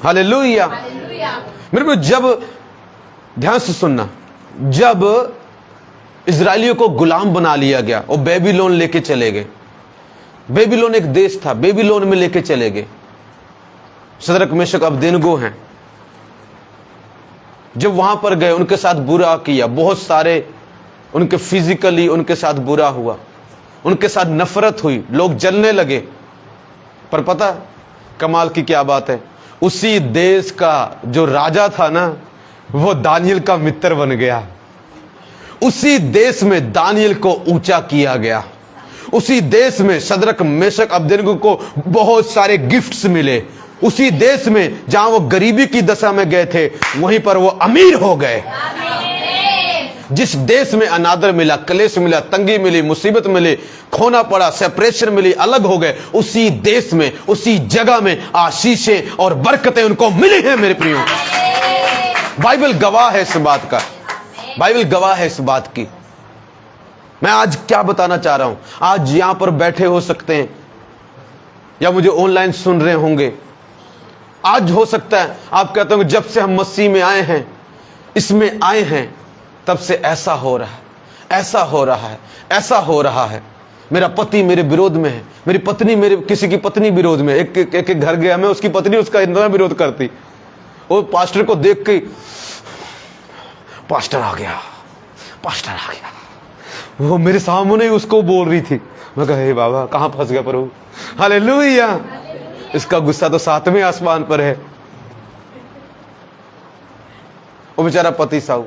हालेलुया। मेरे को जब, ध्यान से सुनना, जब इजरायलियों को गुलाम बना लिया गया और बेबीलोन लेके चले गए, बेबीलोन एक देश था, बेबीलोन में लेके चले गए। शद्रक मेशक अबदेनगो हैं, जब वहां पर गए उनके साथ बुरा किया, बहुत सारे उनके फिजिकली उनके साथ बुरा हुआ, उनके साथ नफरत हुई, लोग जलने लगे। पर पता कमाल की क्या बात है, उसी देश का जो राजा था ना, वो दानियल का मित्र बन गया। उसी देश में दानियल को ऊंचा किया गया। उसी देश में शद्रक मेशक अबदेनगो को बहुत सारे गिफ्ट्स मिले। उसी देश में जहां वो गरीबी की दशा में गए थे, वहीं पर वो अमीर हो गए। जिस देश में अनादर मिला, कलेश मिला, तंगी मिली, मुसीबत मिली, खोना पड़ा, सेपरेशन मिली, अलग हो गए, उसी देश में, उसी जगह में आशीषें और बरकतें उनको मिली हैं मेरे प्रियो। बाइबल गवाह है इस बात का, बाइबल गवाह है इस बात की। मैं आज क्या बताना चाह रहा हूं, आज यहां पर बैठे हो सकते हैं या मुझे ऑनलाइन सुन रहे होंगे, आज हो सकता है आप कहते हो जब से हम मसीह में आए हैं, इसमें आए हैं, तब से ऐसा हो रहा है, ऐसा हो रहा है, ऐसा हो रहा है। मेरा पति मेरे विरोध में है, मेरी पत्नी मेरे किसी की पत्नी विरोध में। एक घर गया मैं, उसकी पत्नी उसका इतना विरोध करती, वो पास्टर को देख के, पास्टर आ गया, पास्टर आ गया, वो मेरे सामने ही उसको बोल रही थी। मैं कहा हे बाबा कहां फंस गया प्रभु, हालेलुया। इसका गुस्सा तो 7वें आसमान पर है। वो बेचारा पति साहू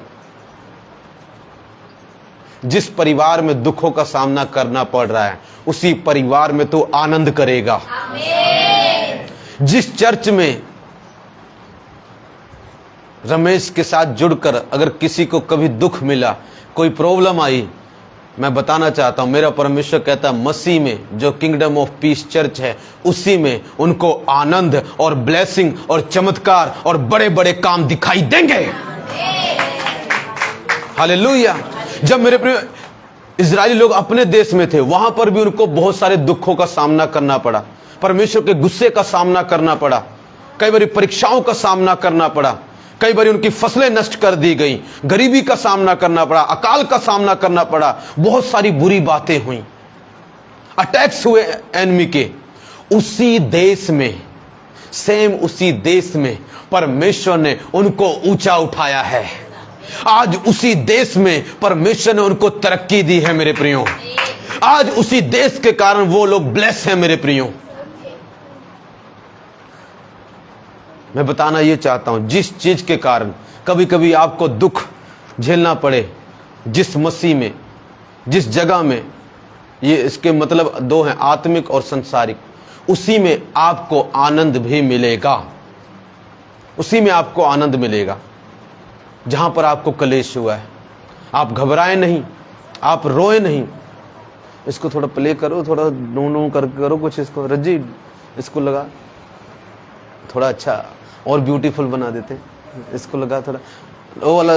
जिस परिवार में दुखों का सामना करना पड़ रहा है, उसी परिवार में तो आनंद करेगा। जिस चर्च में रमेश के साथ जुड़कर अगर किसी को कभी दुख मिला, कोई प्रॉब्लम आई, मैं बताना चाहता हूं, मेरा परमेश्वर कहता है मसीह में जो किंगडम ऑफ पीस चर्च है, उसी में उनको आनंद और ब्लेसिंग और चमत्कार और बड़े बड़े काम दिखाई देंगे। हालेलुया। जब मेरे प्रिय इजरायली लोग अपने देश में थे, वहां पर भी उनको बहुत सारे दुखों का सामना करना पड़ा, परमेश्वर के गुस्से का सामना करना पड़ा, कई बार परीक्षाओं का सामना करना पड़ा, कई बार उनकी फसलें नष्ट कर दी गई, गरीबी का सामना करना पड़ा, अकाल का सामना करना पड़ा, बहुत सारी बुरी बातें हुई, अटैक्स हुए एनिमी के। उसी देश में, सेम उसी देश में परमेश्वर ने उनको ऊंचा उठाया है। आज उसी देश में परमेश्वर ने उनको तरक्की दी है मेरे प्रियो। आज उसी देश के कारण वो लोग ब्लेस हैं मेरे प्रियो। मैं बताना ये चाहता हूं, जिस चीज के कारण कभी कभी आपको दुख झेलना पड़े, जिस मसीह में, जिस जगह में, ये इसके मतलब दो हैं, आत्मिक और संसारिक, उसी में आपको आनंद भी मिलेगा। उसी में आपको आनंद मिलेगा जहां पर आपको कलेश हुआ है। आप घबराए नहीं, आप रोए नहीं। इसको थोड़ा प्ले करो, थोड़ा नो करके करो कुछ, इसको रज्जी इसको लगा, थोड़ा अच्छा और ब्यूटीफुल बना देते। इसको लगा थोड़ा, वो वाला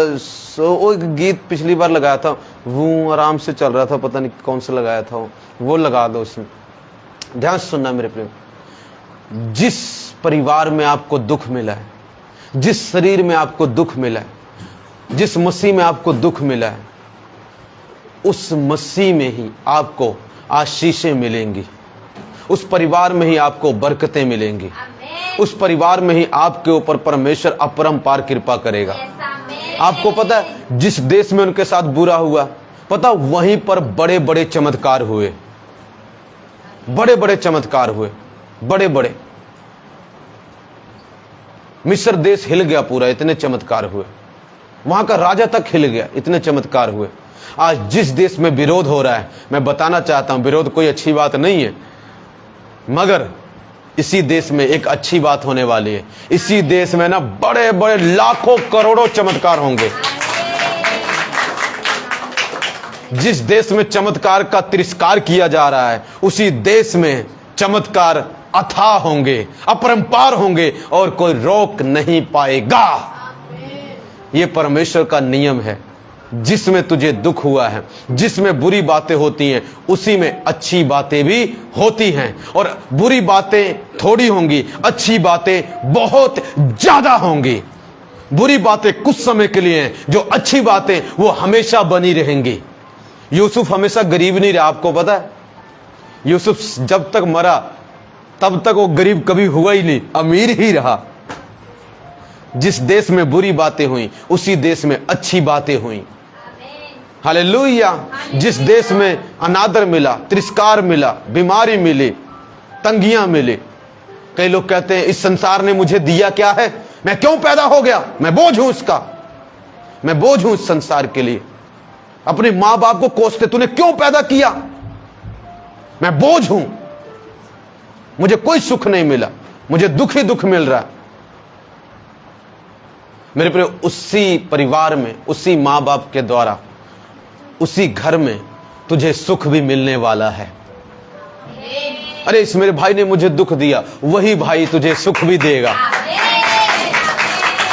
वो एक गीत पिछली बार लगाया था, वो आराम से चल रहा था, पता नहीं कौन सा लगाया था, वो लगा दो उसमें। ध्यान से सुनना मेरे प्रिय, जिस परिवार में आपको दुख मिला है, जिस शरीर में आपको दुख मिला है, जिस मसीह में आपको दुख मिला है, उस मसीह में ही आपको आशीषें मिलेंगी, उस परिवार में ही आपको बरकतें मिलेंगी, उस परिवार में ही आपके ऊपर परमेश्वर अपरंपार कृपा करेगा। आपको पता है जिस देश में उनके साथ बुरा हुआ, पता वहीं पर बड़े बड़े चमत्कार हुए, बड़े बड़े चमत्कार हुए, बड़े बड़े। मिस्र देश हिल गया पूरा, इतने चमत्कार हुए। वहां का राजा तक हिल गया, इतने चमत्कार हुए। आज जिस देश में विरोध हो रहा है, मैं बताना चाहता हूं, विरोध कोई अच्छी बात नहीं है, मगर इसी देश में एक अच्छी बात होने वाली है। इसी देश में ना बड़े बड़े लाखों करोड़ों चमत्कार होंगे। जिस देश में चमत्कार का तिरस्कार किया जा रहा है, उसी देश में चमत्कार अथाह होंगे, अपरंपार होंगे और कोई रोक नहीं पाएगा। ये परमेश्वर का नियम है। जिसमें तुझे दुख हुआ है, जिसमें बुरी बातें होती हैं, उसी में अच्छी बातें भी होती हैं। और बुरी बातें थोड़ी होंगी, अच्छी बातें बहुत ज्यादा होंगी। बुरी बातें कुछ समय के लिए हैं, जो अच्छी बातें वो हमेशा बनी रहेंगी। यूसुफ हमेशा गरीब नहीं रहा, आपको पता है। यूसुफ जब तक मरा तब तक वो गरीब कभी हुआ ही नहीं, अमीर ही रहा। जिस देश में बुरी बातें हुई, उसी देश में अच्छी बातें हुई। हालेलुया। जिस देश में अनादर मिला, तिरस्कार मिला, बीमारी मिली, तंगियां मिली, कई लोग कहते हैं इस संसार ने मुझे दिया क्या है, मैं क्यों पैदा हो गया, मैं बोझ हूं इसका, मैं बोझ हूं इस संसार के लिए। अपने मां बाप को कोसते, तूने क्यों पैदा किया, मैं बोझ हूं, मुझे कोई सुख नहीं मिला, मुझे दुख ही दुख मिल रहा है। मेरे प्रिय, उसी परिवार में, उसी मां बाप के द्वारा, उसी घर में तुझे सुख भी मिलने वाला है। अरे इस मेरे भाई ने मुझे दुख दिया, वही भाई तुझे सुख भी देगा।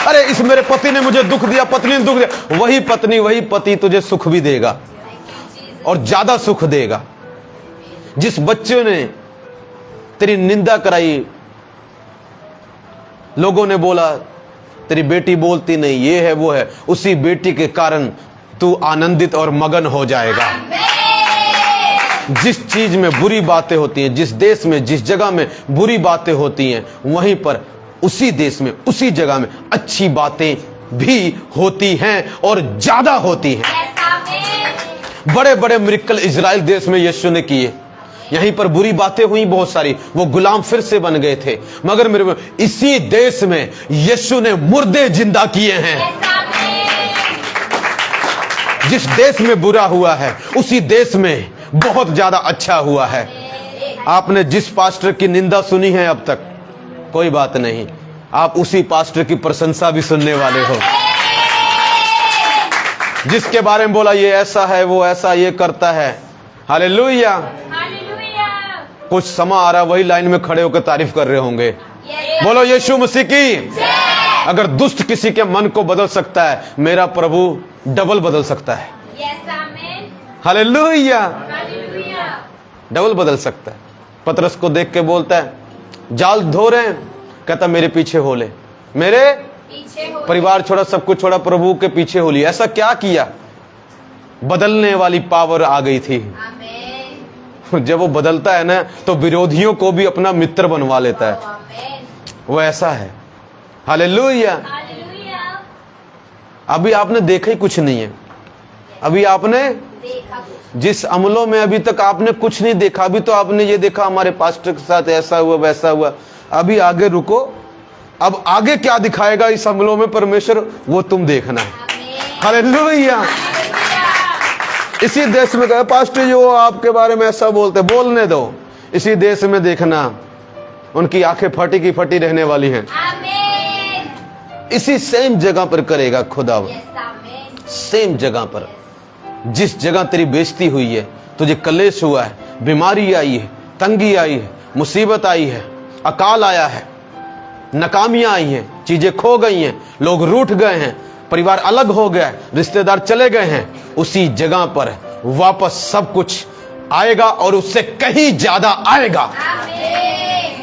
अरे इस मेरे पति ने मुझे दुख दिया, पत्नी ने दुख दिया, वही पत्नी, वही पति तुझे सुख भी देगा और ज्यादा सुख देगा। जिस बच्चे ने तेरी निंदा कराई, लोगों ने बोला तेरी बेटी बोलती नहीं, ये है वो है, उसी बेटी के कारण तू आनंदित और मगन हो जाएगा। जिस चीज में बुरी बातें होती हैं, जिस देश में, जिस जगह में बुरी बातें होती हैं, वहीं पर उसी देश में, उसी जगह में अच्छी बातें भी होती हैं और ज्यादा होती हैं। बड़े बड़े मिरेकल इजराइल देश में यीशु ने किए। यहीं पर बुरी बातें हुई बहुत सारी, वो गुलाम फिर से बन गए थे, मगर मेरे इसी देश में यीशु ने मुर्दे जिंदा किए हैं। जिस देश में बुरा हुआ है उसी देश में बहुत ज्यादा अच्छा हुआ है। आपने जिस पास्टर की निंदा सुनी है अब तक, कोई बात नहीं, आप उसी पास्टर की प्रशंसा भी सुनने वाले हो। जिसके बारे में बोला ये ऐसा है, वो ऐसा, ये करता है, हालेलुया। कुछ समय आ रहा, वही लाइन में खड़े होकर तारीफ कर रहे होंगे। बोलो यीशु मसीह की। अगर दुष्ट किसी के मन को बदल सकता है, मेरा प्रभु डबल बदल सकता है। हालेलुया, डबल बदल सकता है। पतरस को देख के बोलता है, जाल धो रहे हैं, कहता मेरे पीछे हो ले, मेरे पीछे हो, परिवार छोड़ा, सब कुछ छोड़ा, प्रभु के पीछे हो लिया। ऐसा क्या किया? बदलने वाली पावर आ गई थी। जब वो बदलता है ना, तो विरोधियों को भी अपना मित्र बनवा लेता है। वो ऐसा है। हालेलुया। अभी आपने देखा ही कुछ नहीं है। अभी आपने जिस अमलों में अभी तक आपने कुछ नहीं देखा, अभी तो आपने ये देखा हमारे पास्टर के साथ ऐसा हुआ वैसा हुआ। अभी आगे रुको, अब आगे क्या दिखाएगा इस अमलों में परमेश्वर, वो तुम देखना है। हालेलुया। इसी देश में कहे पास्टर जो आपके बारे में ऐसा बोलते, बोलने दो। इसी देश में देखना उनकी आंखें फटी की फटी रहने वाली हैं। इसी सेम जगह पर करेगा खुदा, सेम जगह पर। जिस जगह तेरी बेइज्जती हुई है, तुझे कलेश हुआ है, बीमारी आई है, तंगी आई है, मुसीबत आई है, अकाल आया है, नाकामियां आई हैं, चीजें खो गई हैं, लोग रूठ गए हैं, परिवार अलग हो गया है, रिश्तेदार चले गए हैं, उसी जगह पर वापस सब कुछ आएगा और उससे कहीं ज्यादा आएगा।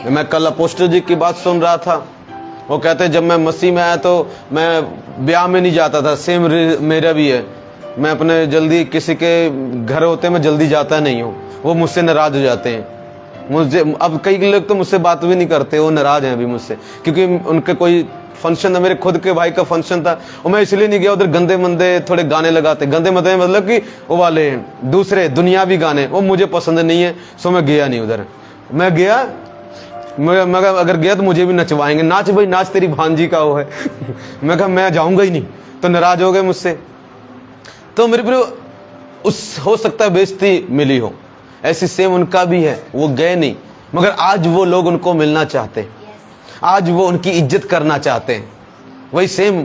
मैं कल अपोस्टल जी की बात सुन रहा था। वो कहते जब मैं मसीह में आया तो मैं ब्याह में नहीं जाता था। सेम मेरा भी है। मैं अपने जल्दी किसी के घर होते मैं जल्दी जाता नहीं हूँ। वो मुझसे नाराज हो जाते हैं। मुझे अब कई लोग तो मुझसे बात भी नहीं करते, वो नाराज हैं अभी मुझसे, क्योंकि उनके कोई फंक्शन था, मेरे खुद के भाई का फंक्शन था, और मैं इसलिए नहीं गया। उधर गंदे मंदे थोड़े गाने लगाते, गंदे मंदे मतलब कि वो वाले दूसरे दुनियावी गाने, वो मुझे पसंद नहीं है, सो मैं गया नहीं उधर। मैं गया, मैं अगर गया तो मुझे भी नचवाएंगे, नाच भाई नाच, तेरी भांजी का वो है। मैं कहा मैं जाऊंगा ही नहीं, तो नाराज हो गए मुझसे। तो मेरे प्रियो उस हो सकता है बेइज्जती मिली हो, ऐसी सेम उनका भी है, वो गए नहीं, मगर आज वो लोग उनको मिलना चाहते हैं, आज वो उनकी इज्जत करना चाहते हैं। वही सेम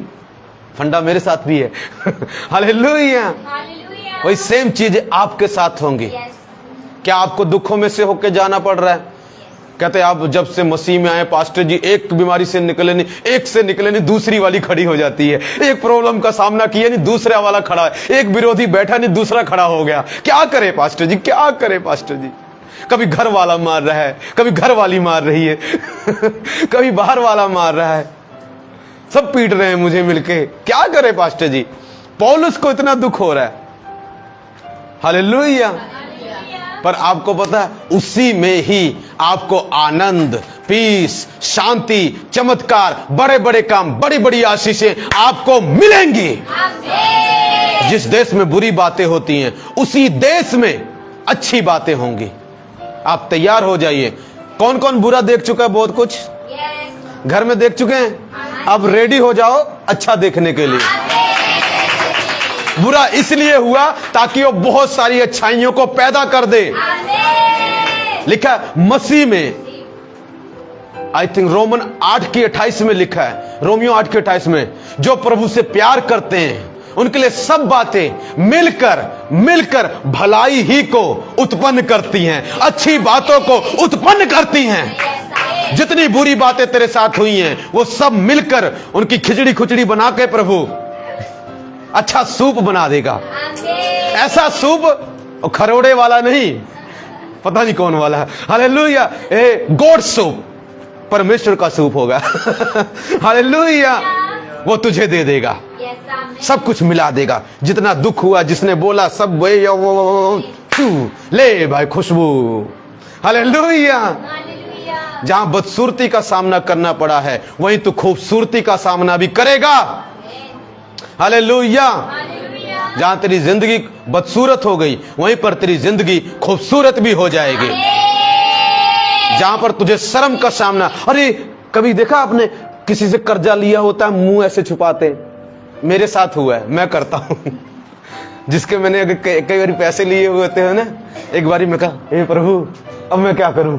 फंडा मेरे साथ भी है। हालेलुया। वही सेम चीज आपके साथ होंगी। क्या आपको दुखों में से होके जाना पड़ रहा है? कहते आप जब से मसीह में आए पास्टर जी, एक बीमारी से निकले नहीं, एक से निकले नहीं, दूसरी वाली खड़ी हो जाती है। एक प्रॉब्लम का सामना किया नहीं, दूसरा वाला खड़ा है। एक विरोधी बैठा नहीं, दूसरा खड़ा हो गया। क्या करे पास्टर जी, क्या करे पास्टर जी? कभी घर वाला मार रहा है, कभी घर वाली मार रही है, कभी बाहर वाला मार रहा है, सब पीट रहे हैं मुझे मिलके। क्या करे पास्टर जी? पौलुस को इतना दुख हो रहा है। हालेलुया। पर आपको पता है, उसी में ही आपको आनंद, पीस, शांति, चमत्कार, बड़े बड़े काम, बड़ी बड़ी आशीषें आपको मिलेंगी। जिस देश में बुरी बातें होती हैं, उसी देश में अच्छी बातें होंगी। आप तैयार हो जाइए। कौन कौन बुरा देख चुका है? बहुत कुछ घर में देख चुके हैं। अब रेडी हो जाओ अच्छा देखने के लिए। बुरा इसलिए हुआ ताकि वो बहुत सारी अच्छाइयों को पैदा कर दे। लिखा मसीह में, आई थिंक रोमन 8:28 में लिखा है, रोमियो 8:28 में, जो प्रभु से प्यार करते हैं उनके लिए सब बातें मिलकर भलाई ही को उत्पन्न करती हैं, अच्छी बातों को उत्पन्न करती हैं। जितनी बुरी बातें तेरे साथ हुई हैं, वो सब मिलकर उनकी खिचड़ी खुचड़ी बना के प्रभु अच्छा सूप बना देगा। ऐसा सूप खरोड़े वाला नहीं, पता नहीं कौन वाला है। हालेलुया। गॉड सूप, परमेश्वर का सूप होगा। हालेलुया। वो तुझे दे देगा, सब कुछ मिला देगा। जितना दुख हुआ, जिसने बोला सब ले भाई खुशबू। हालेलुया। जहां बदसूरती का सामना करना पड़ा है, वहीं तू खूबसूरती का सामना भी करेगा। हालेलुया। जहां तेरी जिंदगी बदसूरत हो गई, वहीं पर तेरी जिंदगी खूबसूरत भी हो जाएगी। जहां पर तुझे शर्म का सामना, अरे कभी देखा आपने किसी से कर्जा लिया होता है, मुंह ऐसे छुपाते, मेरे साथ हुआ है, मैं करता हूं। जिसके मैंने अगर कई बार पैसे लिए हुए होते हैं ना, एक बारी मैं कहा, हे प्रभु अब मैं क्या करूं,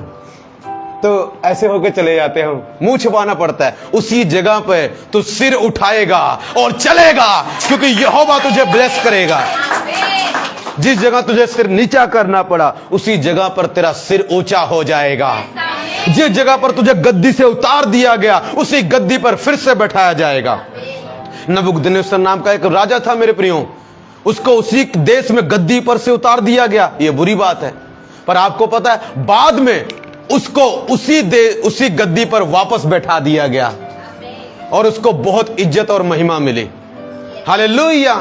तो ऐसे होकर चले जाते हैं, मुंह छुपाना पड़ता है। उसी जगह पे तू सिर उठाएगा और चलेगा, क्योंकि यहोवा तुझे ब्लेस करेगा। जिस जगह तुझे सिर नीचा करना पड़ा, उसी जगह पर तेरा सिर ऊंचा हो जाएगा। जिस जगह पर तुझे गद्दी से उतार दिया गया, उसी गद्दी पर फिर से बैठाया जाएगा। नबूकदनेस्सर नाम का एक राजा था मेरे प्रियो, उसको उसी देश में गद्दी पर से उतार दिया गया। यह बुरी बात है, पर आपको पता है बाद में उसको उसी गद्दी पर वापस बैठा दिया गया और उसको बहुत इज्जत और महिमा मिली। हालेलुया।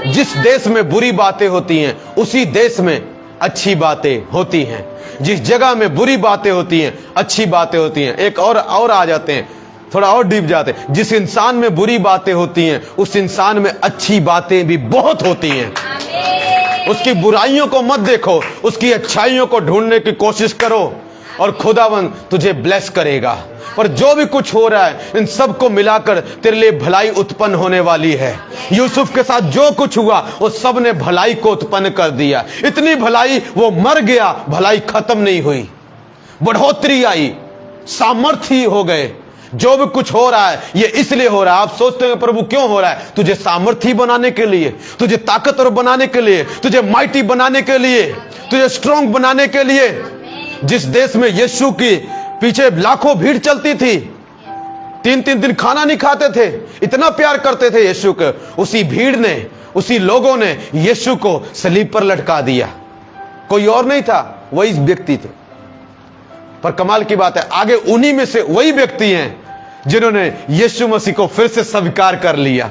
जिस देश में बुरी बातें होती हैं, उसी देश में अच्छी बातें होती हैं। जिस जगह में बुरी बातें होती हैं, अच्छी बातें होती हैं। एक और आ जाते हैं, थोड़ा और डीप जाते हैं। जिस इंसान में बुरी बातें होती हैं, उस इंसान में अच्छी बातें भी बहुत होती हैं। उसकी बुराइयों को मत देखो, उसकी अच्छाइयों को ढूंढने की कोशिश करो और खुदावंद तुझे ब्लेस करेगा। पर जो भी कुछ हो रहा है, इन सब को मिलाकर तेरे लिए भलाई उत्पन्न होने वाली है। यूसुफ के साथ जो कुछ हुआ, वो सब ने भलाई को उत्पन्न कर दिया। इतनी भलाई, वो मर गया, भलाई खत्म नहीं हुई, बढ़ोतरी आई, सामर्थ्य हो गए। जो भी कुछ हो रहा है, ये इसलिए हो रहा है। आप सोचते हैं प्रभु क्यों हो रहा है? तुझे सामर्थ्य बनाने के लिए, तुझे ताकतवर बनाने के लिए, तुझे माइटी बनाने के लिए, तुझे स्ट्रॉन्ग बनाने के लिए। जिस देश में यीशु की पीछे लाखों भीड़ चलती थी, 3-3 दिन खाना नहीं खाते थे, इतना प्यार करते थे यीशु के, उसी भीड़ ने, उसी लोगों ने यीशु को सलीब पर लटका दिया। कोई और नहीं था, वही व्यक्ति थे। पर कमाल की बात है, आगे उन्हीं में से वही व्यक्ति हैं जिन्होंने यीशु मसीह को फिर से स्वीकार कर लिया।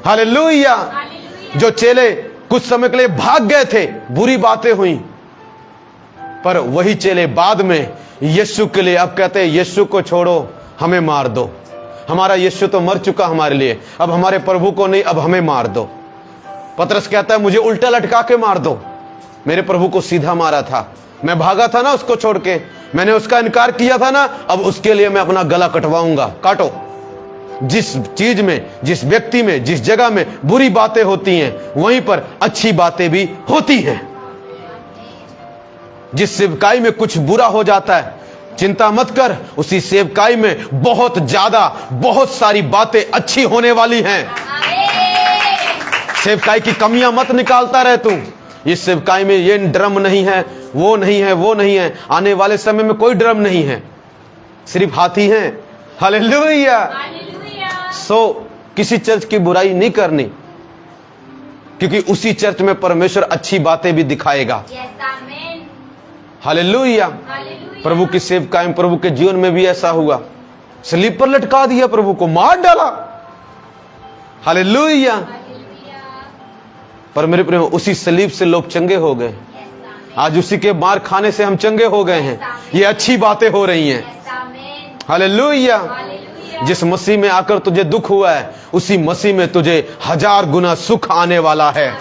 हालेलुया। जो चेले कुछ समय के लिए भाग गए थे, बुरी बातें हुई, पर वही चेले बाद में यीशु के लिए अब कहते हैं, यीशु को छोड़ो, हमें मार दो। हमारा यीशु तो मर चुका हमारे लिए, अब हमारे प्रभु को नहीं, अब हमें मार दो। पतरस कहता है, मुझे उल्टा लटका के मार दो। मेरे प्रभु को सीधा मारा था, मैं भागा था ना उसको छोड़ के, मैंने उसका इनकार किया था ना, अब उसके लिए मैं अपना गला कटवाऊंगा। काटो। जिस चीज में, जिस व्यक्ति में, जिस जगह में बुरी बातें होती हैं, वहीं पर अच्छी बातें भी होती हैं। जिस सेवकाई में कुछ बुरा हो जाता है, चिंता मत कर, उसी सेवकाई में बहुत ज्यादा, बहुत सारी बातें अच्छी होने वाली हैं। सेवकाई की कमियां मत निकालता रहे तू। इस सेवकाई में ये ड्रम नहीं है, वो नहीं है, वो नहीं है। आने वाले समय में कोई ड्रम नहीं है, सिर्फ हाथी हैं। हालेलुया। किसी चर्च की बुराई नहीं करनी, क्योंकि उसी चर्च में परमेश्वर अच्छी बातें भी दिखाएगा। हालेलुया। प्रभु की सेवकाई, प्रभु के जीवन में भी ऐसा हुआ। सलीब पर लटका दिया, प्रभु को मार डाला। हालेलुया। पर मेरे प्रिय, उसी सलीब से लोग चंगे हो गए। आज उसी के मार खाने से हम चंगे हो गए हैं। ये अच्छी बातें हो रही हैं। हालेलुया। जिस मसीह में आकर तुझे दुख हुआ है, उसी मसीह में तुझे 1000 गुना सुख आने वाला है।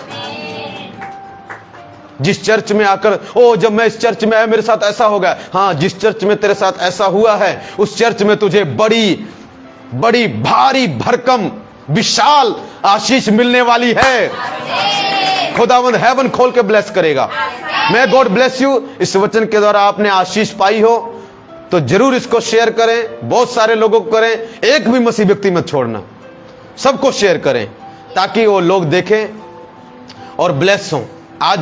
जिस चर्च में आकर, ओ जब मैं इस चर्च में आया मेरे साथ ऐसा हो गया, हाँ, जिस चर्च में तेरे साथ ऐसा हुआ है, उस चर्च में तुझे बड़ी बड़ी भारी भरकम विशाल आशीष मिलने वाली है। खुदावंद हेवन खोल के ब्लेस करेगा। मैं गॉड ब्लेस यू। इस वचन के द्वारा आपने आशीष पाई हो तो जरूर इसको शेयर करें, बहुत सारे लोगों को करें, एक भी मसीह व्यक्ति मत छोड़ना, सबको शेयर करें ताकि वो लोग देखें और ब्लेस हों। आज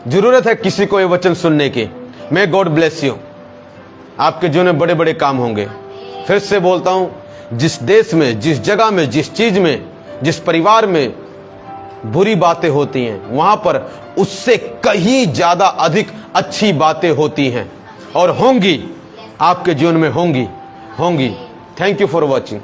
जरूरत है किसी को ये वचन सुनने की। मैं गॉड ब्लेस यू। आपके जीवन में बड़े बड़े काम होंगे। फिर से बोलता हूं, जिस देश में, जिस जगह में, जिस चीज में, जिस परिवार में बुरी बातें होती हैं, वहां पर उससे कहीं ज्यादा अधिक अच्छी बातें होती हैं और होंगी, आपके जीवन में होंगी। Thank you for watching.